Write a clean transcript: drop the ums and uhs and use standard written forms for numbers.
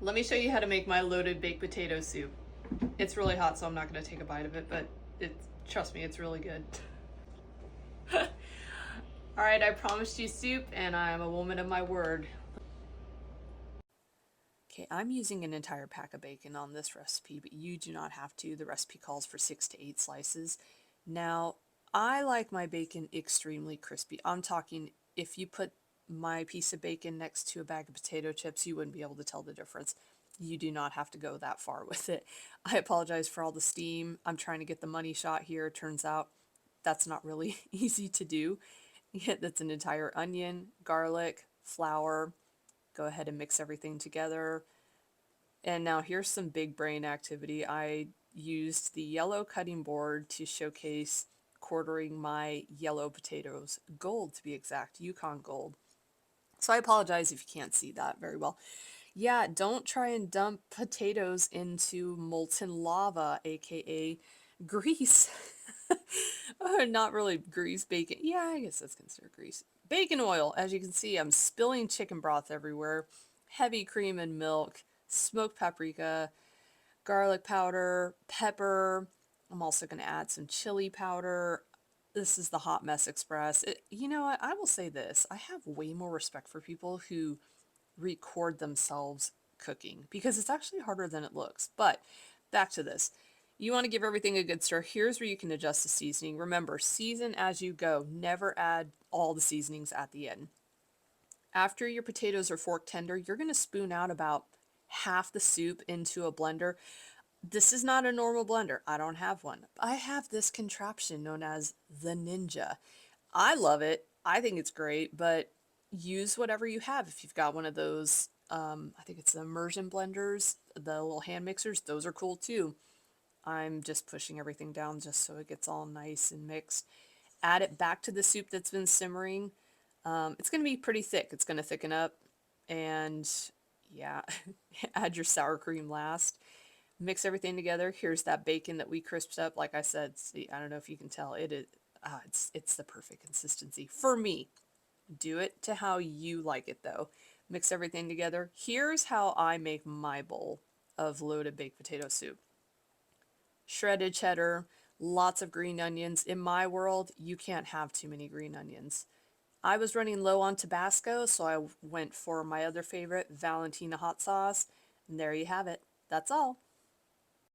Let me show you how to make my loaded baked potato soup. It's really hot, so I'm not going to take a bite of it, but trust me, it's really good. All right, I promised you soup, and I'm a woman of my word. Okay, I'm using an entire pack of bacon on this recipe, but you do not have to. The recipe calls for 6 to 8 slices. Now, I like my bacon extremely crispy. I'm talking if you put my piece of bacon next to a bag of potato chips, you wouldn't be able to tell the difference. You do not have to go that far with it. I apologize for all the steam. I'm trying to get the money shot here. Turns out that's not really easy to do. Yeah, that's an entire onion, garlic, flour. Go ahead and mix everything together. And now here's some big brain activity. I used the yellow cutting board to showcase quartering my yellow potatoes, gold to be exact, Yukon gold. So I apologize if you can't see that very well. Yeah, don't try and dump potatoes into molten lava, aka grease. Or not really grease, bacon. Yeah, I guess that's considered grease. Bacon oil. As you can see, I'm spilling chicken broth everywhere. Heavy cream and milk, smoked paprika, garlic powder, pepper. I'm also going to add some chili powder. This is the Hot Mess Express. You know what? I will say this. I have way more respect for people who record themselves cooking because it's actually harder than it looks. But back to this. You want to give everything a good stir. Here's where you can adjust the seasoning. Remember, season as you go. Never add all the seasonings at the end. After your potatoes are fork tender, you're going to spoon out about half the soup into a blender. This is not a normal blender. I don't have one. I have this contraption known as the Ninja. I love it. I think it's great, but use whatever you have. If you've got one of those, I think it's the immersion blenders, the little hand mixers, those are cool too. I'm just pushing everything down just so it gets all nice and mixed. Add it back to the soup that's been simmering. It's going to be pretty thick. It's going to thicken up. And yeah, add your sour cream last. Mix everything together. Here's that bacon that we crisped up. Like I said, see, I don't know if you can tell. It's the perfect consistency for me. Do it to how you like it though. Mix everything together. Here's how I make my bowl of loaded baked potato soup. Shredded cheddar, lots of green onions. In my world, you can't have too many green onions. I was running low on Tabasco, so I went for my other favorite, Valentina hot sauce. And there you have it. That's all.